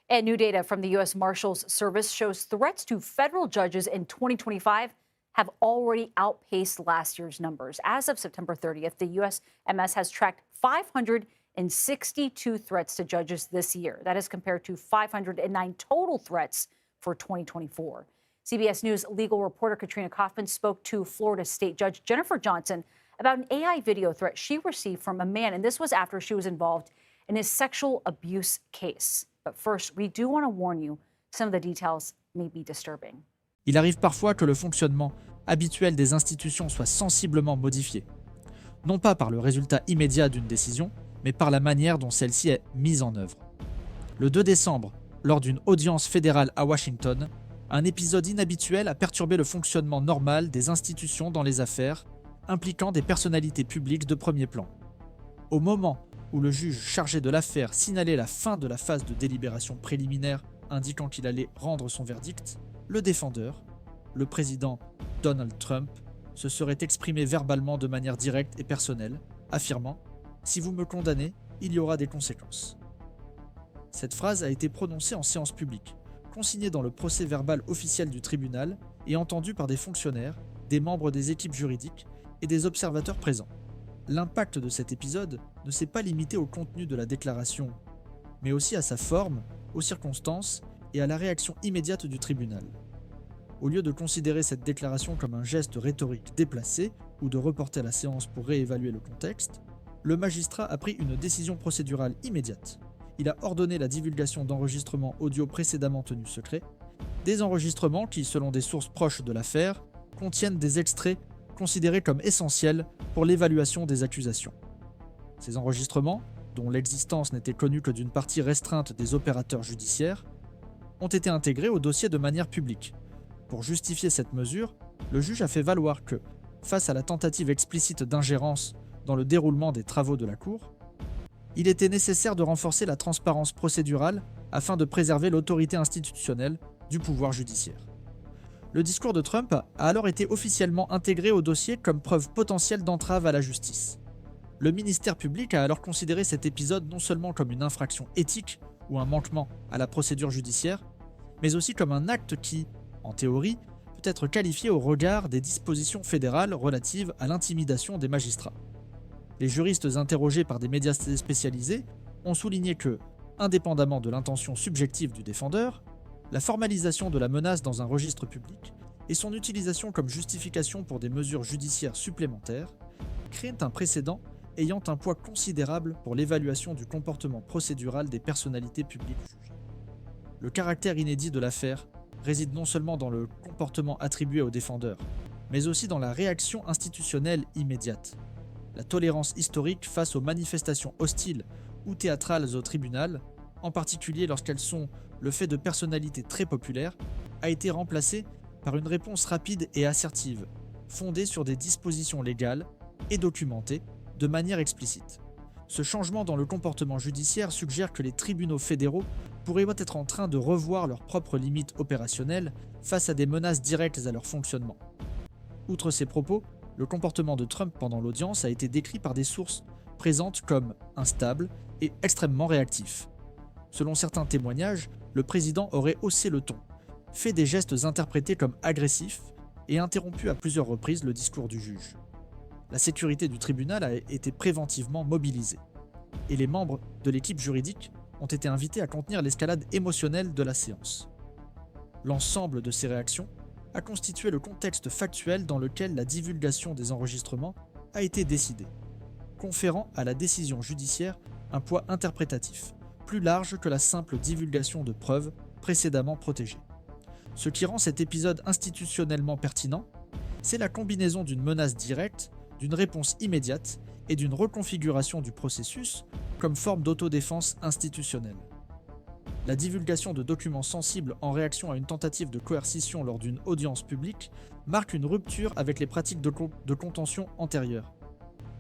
And new data from the U.S. Marshals Service shows threats to federal judges in 2025 have already outpaced last year's numbers. As of September 30th, the USMS has tracked 562 threats to judges this year. That is compared to 509 total threats for 2024. CBS News legal reporter Katrina Kaufman spoke to Florida State Judge Jennifer Johnson about an AI video threat she received from a man, and this was after she was involved in his sexual abuse case. But first, we do want to warn you, some of the details may be disturbing. Il arrive parfois que le fonctionnement habituel des institutions soit sensiblement modifié, non pas par le résultat immédiat d'une décision, mais par la manière dont celle-ci est mise en œuvre. Le 2 décembre, lors d'une audience fédérale à Washington, un épisode inhabituel a perturbé le fonctionnement normal des institutions dans les affaires, impliquant des personnalités publiques de premier plan. Au moment où le juge chargé de l'affaire signalait la fin de la phase de délibération préliminaire indiquant qu'il allait rendre son verdict, le défendeur, le président Donald Trump, se serait exprimé verbalement de manière directe et personnelle, affirmant « Si vous me condamnez, il y aura des conséquences ». Cette phrase a été prononcée en séance publique, consignée dans le procès-verbal officiel du tribunal et entendue par des fonctionnaires, des membres des équipes juridiques et des observateurs présents. L'impact de cet épisode ne s'est pas limité au contenu de la déclaration, mais aussi à sa forme, aux circonstances et à la réaction immédiate du tribunal. Au lieu de considérer cette déclaration comme un geste rhétorique déplacé ou de reporter la séance pour réévaluer le contexte, le magistrat a pris une décision procédurale immédiate. Il a ordonné la divulgation d'enregistrements audio précédemment tenus secrets, des enregistrements qui, selon des sources proches de l'affaire, contiennent des extraits considérés comme essentiels pour l'évaluation des accusations. Ces enregistrements, dont l'existence n'était connue que d'une partie restreinte des opérateurs judiciaires, ont été intégrés au dossier de manière publique. Pour justifier cette mesure, le juge a fait valoir que, face à la tentative explicite d'ingérence dans le déroulement des travaux de la Cour, il était nécessaire de renforcer la transparence procédurale afin de préserver l'autorité institutionnelle du pouvoir judiciaire. Le discours de Trump a alors été officiellement intégré au dossier comme preuve potentielle d'entrave à la justice. Le ministère public a alors considéré cet épisode non seulement comme une infraction éthique ou un manquement à la procédure judiciaire, mais aussi comme un acte qui, en théorie, peut être qualifié au regard des dispositions fédérales relatives à l'intimidation des magistrats. Les juristes interrogés par des médias spécialisés ont souligné que, indépendamment de l'intention subjective du défendeur, la formalisation de la menace dans un registre public et son utilisation comme justification pour des mesures judiciaires supplémentaires créent un précédent ayant un poids considérable pour l'évaluation du comportement procédural des personnalités publiques jugées. Le caractère inédit de l'affaire réside non seulement dans le comportement attribué au défendeur, mais aussi dans la réaction institutionnelle immédiate. La tolérance historique face aux manifestations hostiles ou théâtrales au tribunal, en particulier lorsqu'elles sont le fait de personnalités très populaires, a été remplacée par une réponse rapide et assertive, fondée sur des dispositions légales et documentées de manière explicite. Ce changement dans le comportement judiciaire suggère que les tribunaux fédéraux pourraient être en train de revoir leurs propres limites opérationnelles face à des menaces directes à leur fonctionnement. Outre ces propos, le comportement de Trump pendant l'audience a été décrit par des sources présentes comme instable et extrêmement réactif. Selon certains témoignages, le président aurait haussé le ton, fait des gestes interprétés comme agressifs et interrompu à plusieurs reprises le discours du juge. La sécurité du tribunal a été préventivement mobilisée, et les membres de l'équipe juridique ont été invités à contenir l'escalade émotionnelle de la séance. L'ensemble de ces réactions a constitué le contexte factuel dans lequel la divulgation des enregistrements a été décidée, conférant à la décision judiciaire un poids interprétatif, plus large que la simple divulgation de preuves précédemment protégées. Ce qui rend cet épisode institutionnellement pertinent, c'est la combinaison d'une menace directe, d'une réponse immédiate et d'une reconfiguration du processus comme forme d'autodéfense institutionnelle. La divulgation de documents sensibles en réaction à une tentative de coercition lors d'une audience publique marque une rupture avec les pratiques de contention antérieures.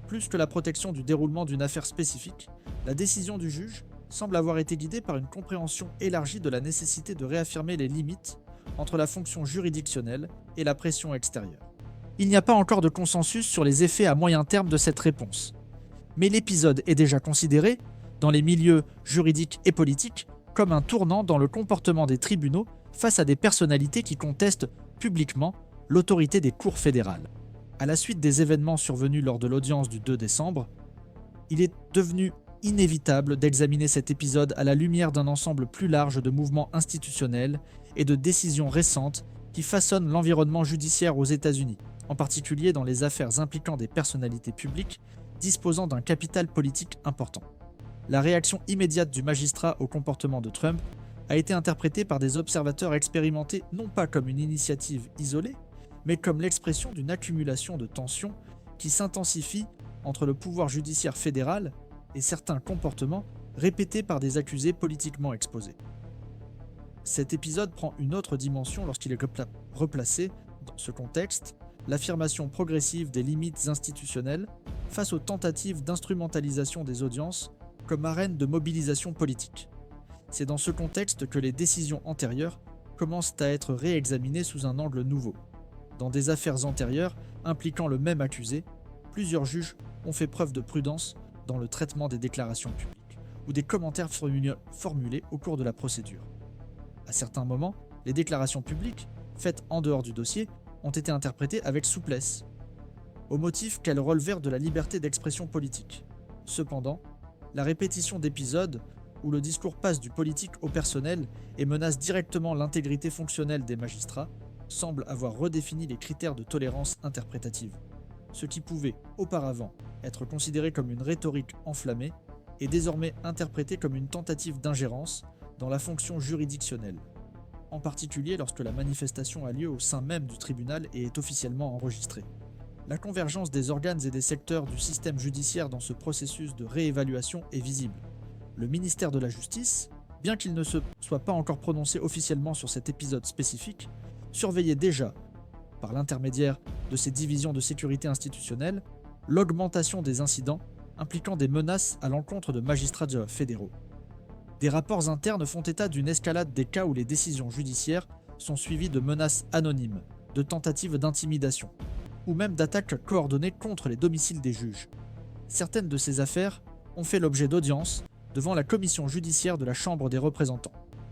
Plus que la protection du déroulement d'une affaire spécifique, la décision du juge semble avoir été guidée par une compréhension élargie de la nécessité de réaffirmer les limites entre la fonction juridictionnelle et la pression extérieure. Il n'y a pas encore de consensus sur les effets à moyen terme de cette réponse, mais l'épisode est déjà considéré, dans les milieux juridiques et politiques, comme un tournant dans le comportement des tribunaux face à des personnalités qui contestent publiquement l'autorité des cours fédérales. À la suite des événements survenus lors de l'audience du 2 décembre, il est devenu inévitable d'examiner cet épisode à la lumière d'un ensemble plus large de mouvements institutionnels et de décisions récentes qui façonnent l'environnement judiciaire aux États-Unis, en particulier dans les affaires impliquant des personnalités publiques disposant d'un capital politique important. La réaction immédiate du magistrat au comportement de Trump a été interprétée par des observateurs expérimentés non pas comme une initiative isolée, mais comme l'expression d'une accumulation de tensions qui s'intensifie entre le pouvoir judiciaire fédéral et certains comportements répétés par des accusés politiquement exposés. Cet épisode prend une autre dimension lorsqu'il est replacé, dans ce contexte, l'affirmation progressive des limites institutionnelles face aux tentatives d'instrumentalisation des audiences comme arène de mobilisation politique. C'est dans ce contexte que les décisions antérieures commencent à être réexaminées sous un angle nouveau. Dans des affaires antérieures impliquant le même accusé, plusieurs juges ont fait preuve de prudence dans le traitement des déclarations publiques ou des commentaires formulés au cours de la procédure. À certains moments, les déclarations publiques, faites en dehors du dossier, ont été interprétées avec souplesse, au motif qu'elles relevèrent de la liberté d'expression politique. Cependant, la répétition d'épisodes où le discours passe du politique au personnel et menace directement l'intégrité fonctionnelle des magistrats semble avoir redéfini les critères de tolérance interprétative. Ce qui pouvait, auparavant, être considéré comme une rhétorique enflammée est désormais interprété comme une tentative d'ingérence dans la fonction juridictionnelle, en particulier lorsque la manifestation a lieu au sein même du tribunal et est officiellement enregistrée. La convergence des organes et des secteurs du système judiciaire dans ce processus de réévaluation est visible. Le ministère de la Justice, bien qu'il ne se soit pas encore prononcé officiellement sur cet épisode spécifique, surveillait déjà, par l'intermédiaire de ses divisions de sécurité institutionnelle, l'augmentation des incidents impliquant des menaces à l'encontre de magistrats fédéraux. Des rapports internes font état d'une escalade des cas où les décisions judiciaires sont suivies de menaces anonymes, de tentatives d'intimidation, ou même d'attaques coordonnées contre les domiciles des juges. Certaines de ces affaires ont fait l'objet d'audiences devant la commission judiciaire de la Chambre des représentants,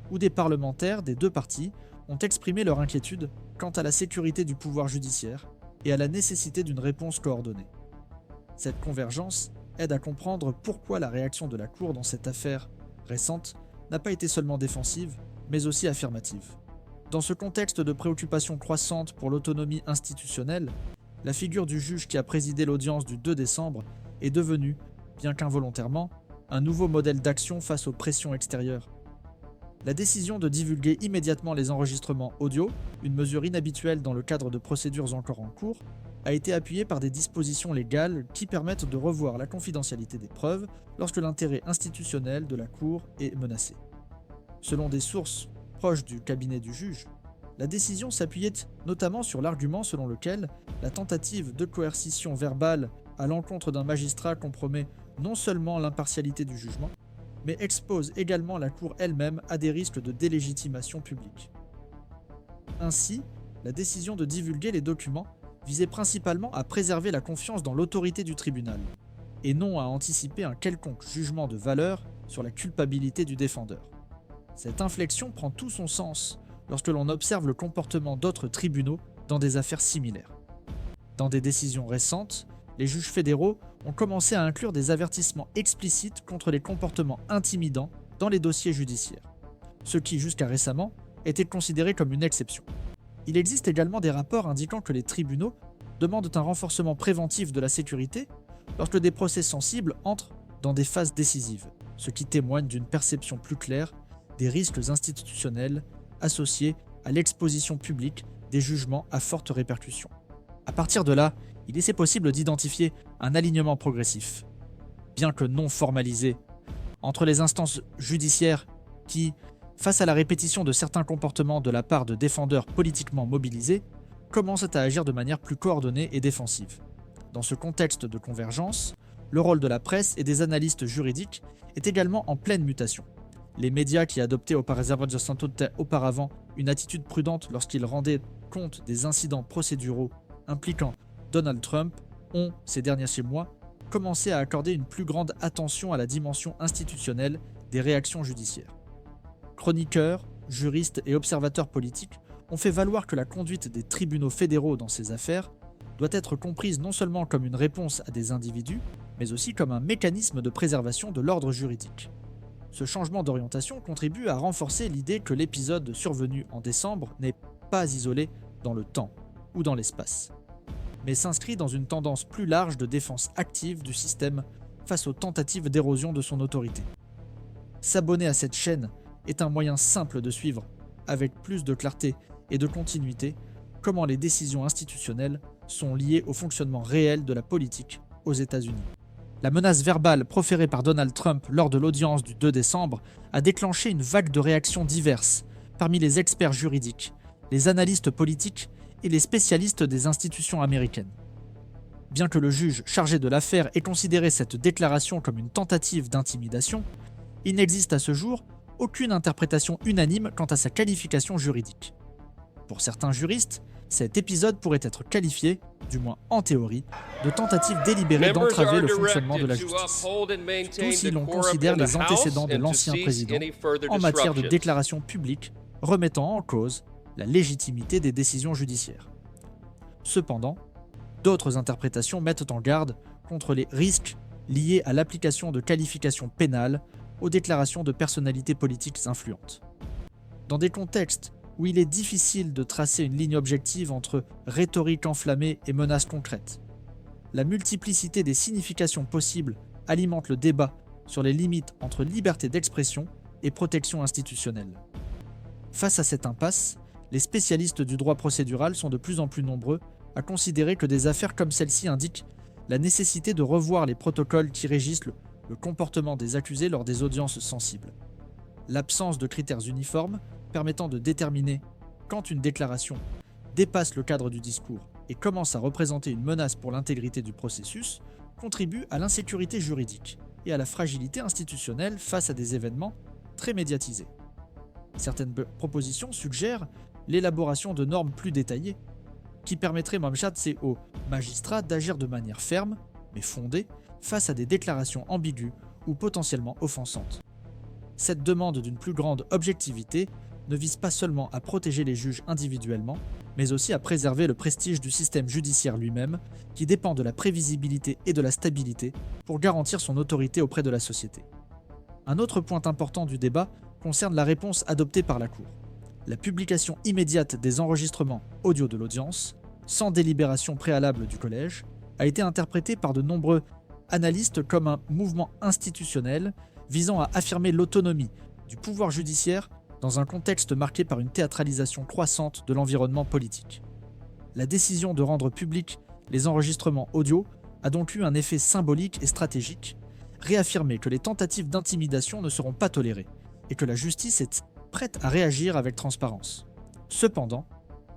où des parlementaires des deux partis ont exprimé leur inquiétude quant à la sécurité du pouvoir judiciaire et à la nécessité d'une réponse coordonnée. Cette convergence aide à comprendre pourquoi la réaction de la Cour dans cette affaire récente n'a pas été seulement défensive, mais aussi affirmative. Dans ce contexte de préoccupation croissante pour l'autonomie institutionnelle, la figure du juge qui a présidé l'audience du 2 décembre est devenue, bien qu'involontairement, un nouveau modèle d'action face aux pressions extérieures. La décision de divulguer immédiatement les enregistrements audio, une mesure inhabituelle dans le cadre de procédures encore en cours, a été appuyée par des dispositions légales qui permettent de revoir la confidentialité des preuves lorsque l'intérêt institutionnel de la Cour est menacé. Selon des sources proches du cabinet du juge, la décision s'appuyait notamment sur l'argument selon lequel la tentative de coercition verbale à l'encontre d'un magistrat compromet non seulement l'impartialité du jugement, mais expose également la Cour elle-même à des risques de délégitimation publique. Ainsi, la décision de divulguer les documents visait principalement à préserver la confiance dans l'autorité du tribunal, et non à anticiper un quelconque jugement de valeur sur la culpabilité du défendeur. Cette inflexion prend tout son sens lorsque l'on observe le comportement d'autres tribunaux dans des affaires similaires. Dans des décisions récentes, les juges fédéraux ont commencé à inclure des avertissements explicites contre les comportements intimidants dans les dossiers judiciaires, ce qui, jusqu'à récemment, était considéré comme une exception. Il existe également des rapports indiquant que les tribunaux demandent un renforcement préventif de la sécurité lorsque des procès sensibles entrent dans des phases décisives, ce qui témoigne d'une perception plus claire des risques institutionnels associés à l'exposition publique des jugements à forte répercussion. À partir de là, il est possible d'identifier un alignement progressif, bien que non formalisé, entre les instances judiciaires qui, face à la répétition de certains comportements de la part de défendeurs politiquement mobilisés, commencent à agir de manière plus coordonnée et défensive. Dans ce contexte de convergence, le rôle de la presse et des analystes juridiques est également en pleine mutation. Les médias qui adoptaient auparavant une attitude prudente lorsqu'ils rendaient compte des incidents procéduraux impliquant Donald Trump ont, ces derniers mois, commencé à accorder une plus grande attention à la dimension institutionnelle des réactions judiciaires. Chroniqueurs, juristes et observateurs politiques ont fait valoir que la conduite des tribunaux fédéraux dans ces affaires doit être comprise non seulement comme une réponse à des individus, mais aussi comme un mécanisme de préservation de l'ordre juridique. Ce changement d'orientation contribue à renforcer l'idée que l'épisode survenu en décembre n'est pas isolé dans le temps ou dans l'espace, mais s'inscrit dans une tendance plus large de défense active du système face aux tentatives d'érosion de son autorité. S'abonner à cette chaîne est un moyen simple de suivre, avec plus de clarté et de continuité, comment les décisions institutionnelles sont liées au fonctionnement réel de la politique aux États-Unis. La menace verbale proférée par Donald Trump lors de l'audience du 2 décembre a déclenché une vague de réactions diverses parmi les experts juridiques, les analystes politiques et les spécialistes des institutions américaines. Bien que le juge chargé de l'affaire ait considéré cette déclaration comme une tentative d'intimidation, il n'existe à ce jour aucune interprétation unanime quant à sa qualification juridique. Pour certains juristes, cet épisode pourrait être qualifié, du moins en théorie, de tentative délibérée d'entraver le fonctionnement de la justice, surtout si l'on considère les antécédents de l'ancien président en matière de déclarations publiques remettant en cause la légitimité des décisions judiciaires. Cependant, d'autres interprétations mettent en garde contre les risques liés à l'application de qualifications pénales aux déclarations de personnalités politiques influentes. Dans des contextes où il est difficile de tracer une ligne objective entre rhétorique enflammée et menaces concrètes, la multiplicité des significations possibles alimente le débat sur les limites entre liberté d'expression et protection institutionnelle. Face à cette impasse, les spécialistes du droit procédural sont de plus en plus nombreux à considérer que des affaires comme celle-ci indiquent la nécessité de revoir les protocoles qui régissent le comportement des accusés lors des audiences sensibles. L'absence de critères uniformes permettant de déterminer quand une déclaration dépasse le cadre du discours et commence à représenter une menace pour l'intégrité du processus contribue à l'insécurité juridique et à la fragilité institutionnelle face à des événements très médiatisés. Certaines propositions suggèrent l'élaboration de normes plus détaillées qui permettraient aux magistrats d'agir de manière ferme, mais fondée, face à des déclarations ambiguës ou potentiellement offensantes. Cette demande d'une plus grande objectivité ne vise pas seulement à protéger les juges individuellement, mais aussi à préserver le prestige du système judiciaire lui-même, qui dépend de la prévisibilité et de la stabilité pour garantir son autorité auprès de la société. Un autre point important du débat concerne la réponse adoptée par la Cour. La publication immédiate des enregistrements audio de l'audience, sans délibération préalable du collège, a été interprétée par de nombreux analystes comme un mouvement institutionnel visant à affirmer l'autonomie du pouvoir judiciaire dans un contexte marqué par une théâtralisation croissante de l'environnement politique. La décision de rendre publics les enregistrements audio a donc eu un effet symbolique et stratégique, réaffirmer que les tentatives d'intimidation ne seront pas tolérées et que la justice est prête à réagir avec transparence. Cependant,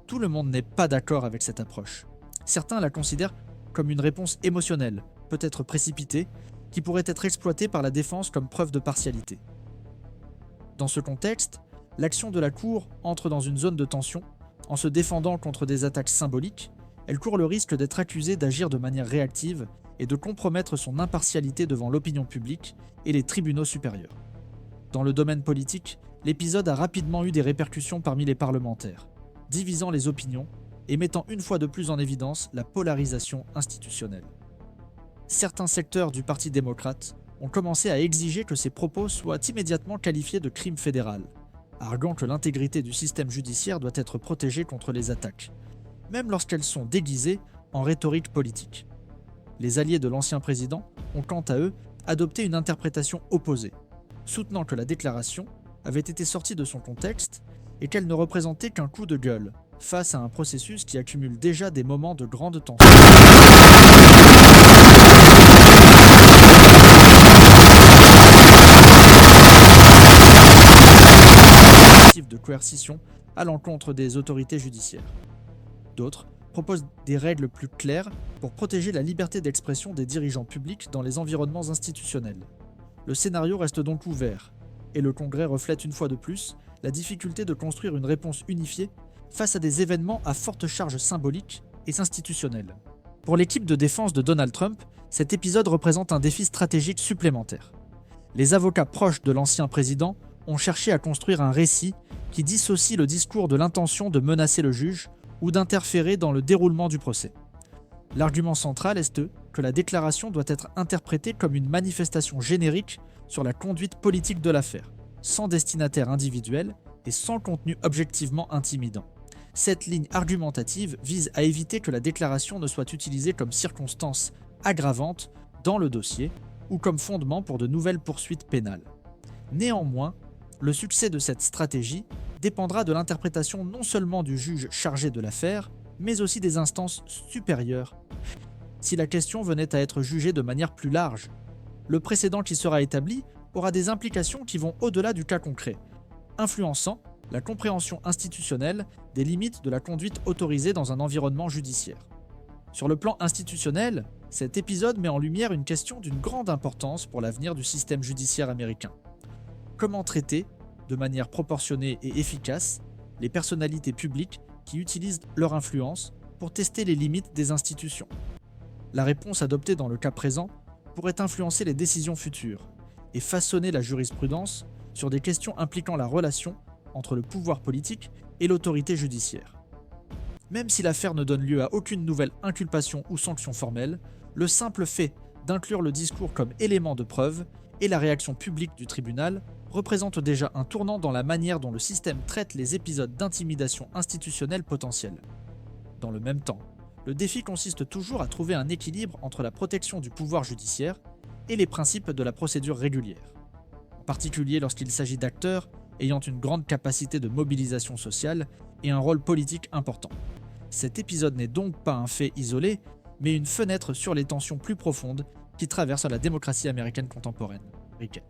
tout le monde n'est pas d'accord avec cette approche. Certains la considèrent comme une réponse émotionnelle, peut-être précipitée, qui pourrait être exploitée par la défense comme preuve de partialité. Dans ce contexte, l'action de la Cour entre dans une zone de tension. En se défendant contre des attaques symboliques, elle court le risque d'être accusée d'agir de manière réactive et de compromettre son impartialité devant l'opinion publique et les tribunaux supérieurs. Dans le domaine politique, l'épisode a rapidement eu des répercussions parmi les parlementaires, divisant les opinions et mettant une fois de plus en évidence la polarisation institutionnelle. Certains secteurs du Parti démocrate ont commencé à exiger que ces propos soient immédiatement qualifiés de crime fédéral, arguant que l'intégrité du système judiciaire doit être protégée contre les attaques, même lorsqu'elles sont déguisées en rhétorique politique. Les alliés de l'ancien président ont quant à eux adopté une interprétation opposée, soutenant que la déclaration avait été sortie de son contexte et qu'elle ne représentait qu'un coup de gueule face à un processus qui accumule déjà des moments de grande tension. De coercition à l'encontre des autorités judiciaires. D'autres proposent des règles plus claires pour protéger la liberté d'expression des dirigeants publics dans les environnements institutionnels. Le scénario reste donc ouvert, et le Congrès reflète une fois de plus la difficulté de construire une réponse unifiée face à des événements à forte charge symbolique et institutionnelle. Pour l'équipe de défense de Donald Trump, cet épisode représente un défi stratégique supplémentaire. Les avocats proches de l'ancien président ont cherché à construire un récit qui dissocie le discours de l'intention de menacer le juge ou d'interférer dans le déroulement du procès. L'argument central est que la déclaration doit être interprétée comme une manifestation générique sur la conduite politique de l'affaire, sans destinataire individuel et sans contenu objectivement intimidant. Cette ligne argumentative vise à éviter que la déclaration ne soit utilisée comme circonstance aggravante dans le dossier ou comme fondement pour de nouvelles poursuites pénales. Néanmoins, le succès de cette stratégie dépendra de l'interprétation non seulement du juge chargé de l'affaire, mais aussi des instances supérieures. Si la question venait à être jugée de manière plus large, le précédent qui sera établi aura des implications qui vont au-delà du cas concret, influençant la compréhension institutionnelle des limites de la conduite autorisée dans un environnement judiciaire. Sur le plan institutionnel, cet épisode met en lumière une question d'une grande importance pour l'avenir du système judiciaire américain. Comment traiter, de manière proportionnée et efficace, les personnalités publiques qui utilisent leur influence pour tester les limites des institutions? La réponse adoptée dans le cas présent pourrait influencer les décisions futures et façonner la jurisprudence sur des questions impliquant la relation entre le pouvoir politique et l'autorité judiciaire. Même si l'affaire ne donne lieu à aucune nouvelle inculpation ou sanction formelle, le simple fait d'inclure le discours comme élément de preuve et la réaction publique du tribunal représente déjà un tournant dans la manière dont le système traite les épisodes d'intimidation institutionnelle potentielle. Dans le même temps, le défi consiste toujours à trouver un équilibre entre la protection du pouvoir judiciaire et les principes de la procédure régulière, en particulier lorsqu'il s'agit d'acteurs ayant une grande capacité de mobilisation sociale et un rôle politique important. Cet épisode n'est donc pas un fait isolé, mais une fenêtre sur les tensions plus profondes qui traversent la démocratie américaine contemporaine. Riken.